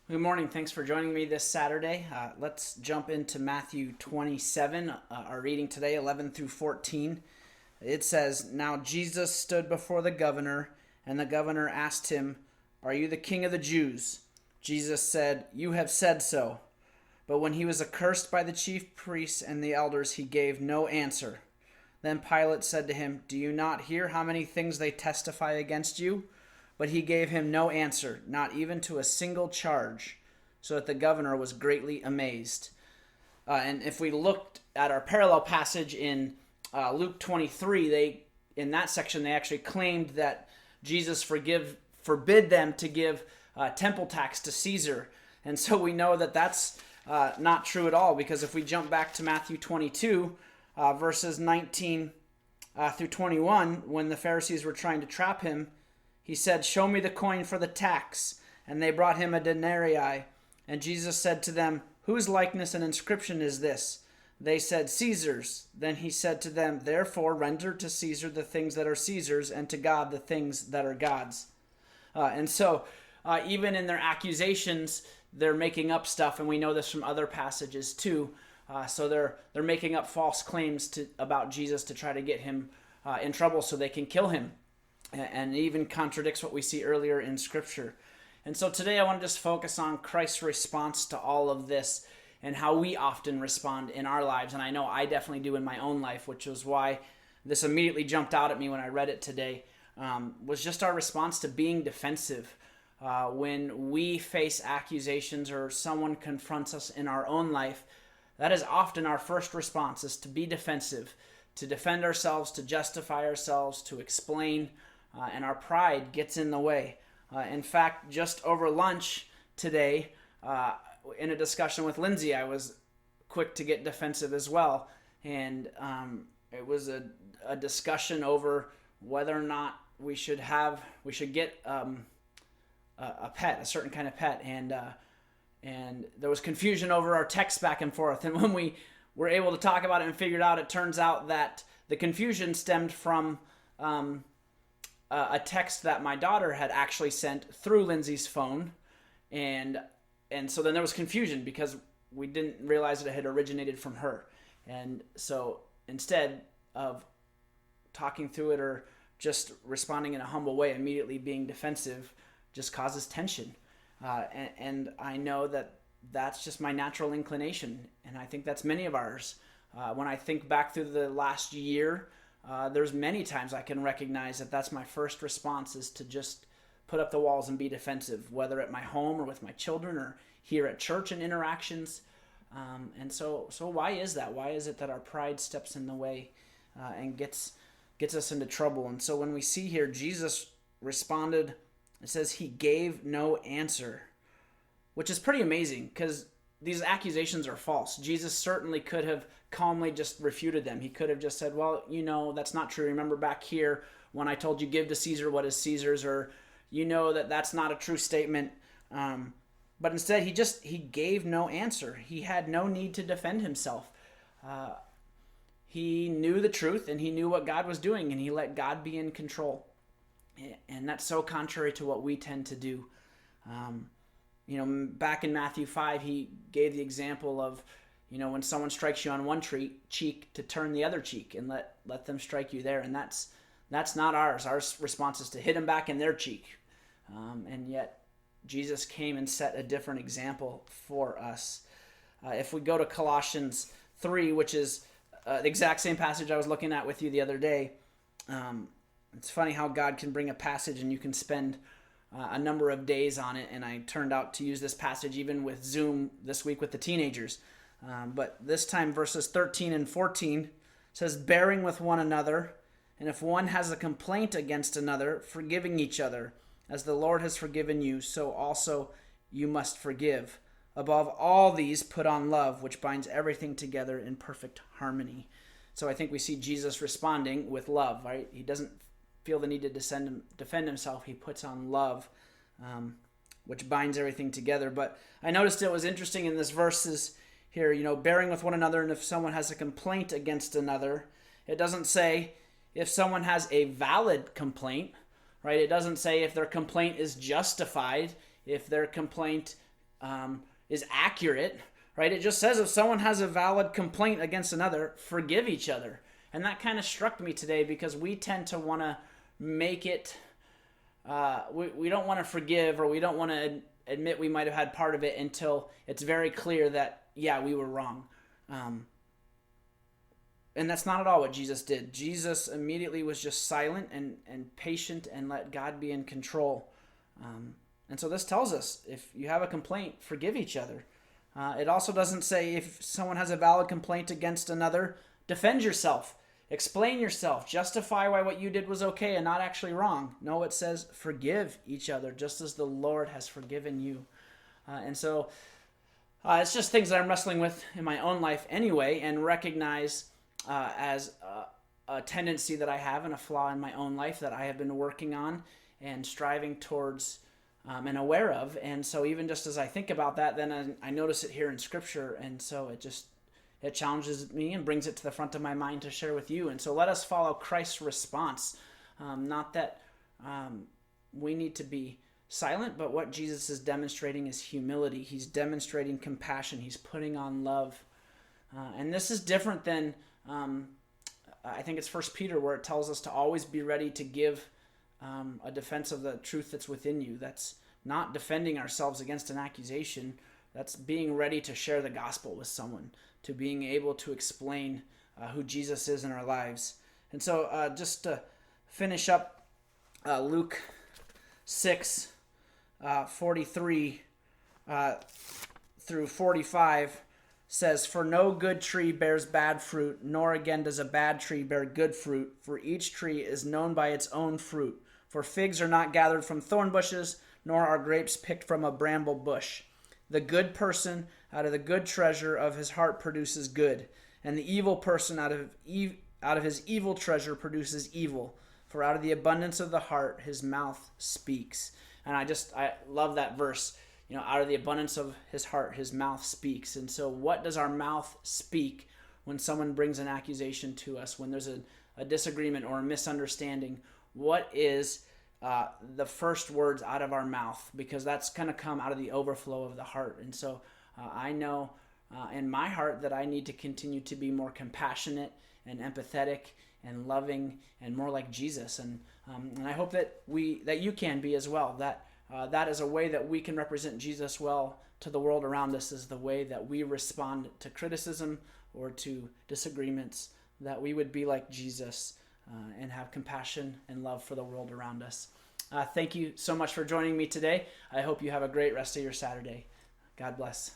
Good morning. Thanks for joining me this Saturday. Let's jump into Matthew 27, our reading today, 11 through 14. It says, "Now Jesus stood before the governor, and the governor asked him, 'Are you the king of the Jews?' Jesus said, 'You have said so.' But when he was accursed by the chief priests and the elders, he gave no answer. Then Pilate said to him, 'Do you not hear how many things they testify against you?' But he gave him no answer, not even to a single charge, so that the governor was greatly amazed." And if we looked at our parallel passage in Luke 23, in that section they actually claimed that Jesus forbid them to give temple tax to Caesar. And so we know that that's not true at all, because if we jump back to Matthew 22, verses 19 through 21, when the Pharisees were trying to trap him, he said, "Show me the coin for the tax." And they brought him a denarii. And Jesus said to them, "Whose likeness and inscription is this?" They said, "Caesar's." Then he said to them, "Therefore render to Caesar the things that are Caesar's, and to God the things that are God's." And so even in their accusations, they're making up stuff, and we know this from other passages too. So they're making up false claims about Jesus to try to get him in trouble so they can kill him. And it even contradicts what we see earlier in Scripture. And so today I want to just focus on Christ's response to all of this and how we often respond in our lives. And I know I definitely do in my own life, which was why this immediately jumped out at me when I read it today, was just our response to being defensive. When we face accusations or someone confronts us in our own life, that is often our first response, is to be defensive, to defend ourselves, to justify ourselves, to explain, and our pride gets in the way. In fact, just over lunch today, in a discussion with Lindsay, I was quick to get defensive as well. And it was a discussion over whether or not we should get a pet, a certain kind of pet. And there was confusion over our text back and forth. And when we were able to talk about it and figured out, it turns out that the confusion stemmed from a text that my daughter had actually sent through Lindsay's phone, and so then there was confusion because we didn't realize that it had originated from her. And so instead of talking through it or just responding in a humble way, immediately being defensive just causes tension. And I know that that's just my natural inclination, and I think that's many of ours. When I think back through the last year, there's many times I can recognize that that's my first response, is to just put up the walls and be defensive, whether at my home or with my children or here at church and interactions. And so why is that? Why is it that our pride steps in the way and gets us into trouble? And so when we see here, Jesus responded, it says he gave no answer, which is pretty amazing because these accusations are false. Jesus certainly could have calmly just refuted them. He could have just said, "Well, that's not true. Remember back here when I told you give to Caesar what is Caesar's," or that's not a true statement. But instead he gave no answer. He had no need to defend himself. He knew the truth and he knew what God was doing, and he let God be in control. And that's so contrary to what we tend to do. Back in Matthew 5, he gave the example of, when someone strikes you on one cheek, to turn the other cheek and let them strike you there. And that's not ours. Our response is to hit them back in their cheek. And yet Jesus came and set a different example for us. If we go to Colossians 3, which is the exact same passage I was looking at with you the other day, it's funny how God can bring a passage and you can spend a number of days on it. And I turned out to use this passage even with Zoom this week with the teenagers. But this time verses 13 and 14 says, "Bearing with one another, and if one has a complaint against another, forgiving each other. As the Lord has forgiven you, so also you must forgive. Above all these, put on love, which binds everything together in perfect harmony." So I think we see Jesus responding with love, right? He doesn't feel the need to defend himself. He puts on love, which binds everything together. But I noticed it was interesting in this verses here, bearing with one another, and if someone has a complaint against another, it doesn't say if someone has a valid complaint, right? It doesn't say if their complaint is justified, if their complaint is accurate, right? It just says if someone has a valid complaint against another, forgive each other. And that kind of struck me today because we tend to want to make it, we don't want to forgive, or we don't want to admit we might have had part of it until it's very clear that, yeah, we were wrong. And that's not at all what Jesus did. Jesus immediately was just silent and patient and let God be in control. And so this tells us, if you have a complaint, forgive each other. It also doesn't say if someone has a valid complaint against another, defend yourself. Explain yourself. Justify why what you did was okay and not actually wrong. No, it says forgive each other just as the Lord has forgiven you. And so it's just things that I'm wrestling with in my own life anyway, and recognize as a tendency that I have and a flaw in my own life that I have been working on and striving towards and aware of. And so even just as I think about that, then I notice it here in Scripture, and so it challenges me and brings it to the front of my mind to share with you. And so let us follow Christ's response. Not that we need to be silent, but what Jesus is demonstrating is humility. He's demonstrating compassion. He's putting on love. And this is different than, I think it's 1 Peter, where it tells us to always be ready to give a defense of the truth that's within you. That's not defending ourselves against an accusation. That's being ready to share the gospel with someone, to being able to explain who Jesus is in our lives. And so just to finish up, Luke 6, 43 through 45 says, "For no good tree bears bad fruit, nor again does a bad tree bear good fruit, for each tree is known by its own fruit. For figs are not gathered from thorn bushes, nor are grapes picked from a bramble bush. The good person out of the good treasure of his heart produces good, and the evil person out of his evil treasure produces evil. For out of the abundance of the heart his mouth speaks." And I love that verse. Out of the abundance of his heart his mouth speaks. And so what does our mouth speak when someone brings an accusation to us, when there's a disagreement or a misunderstanding? What is the first words out of our mouth? Because that's going to come out of the overflow of the heart. And so I know in my heart that I need to continue to be more compassionate and empathetic and loving and more like Jesus. And I hope that you can be as well. That is a way that we can represent Jesus well to the world around us, is the way that we respond to criticism or to disagreements, that we would be like Jesus and have compassion and love for the world around us. Thank you so much for joining me today. I hope you have a great rest of your Saturday. God bless.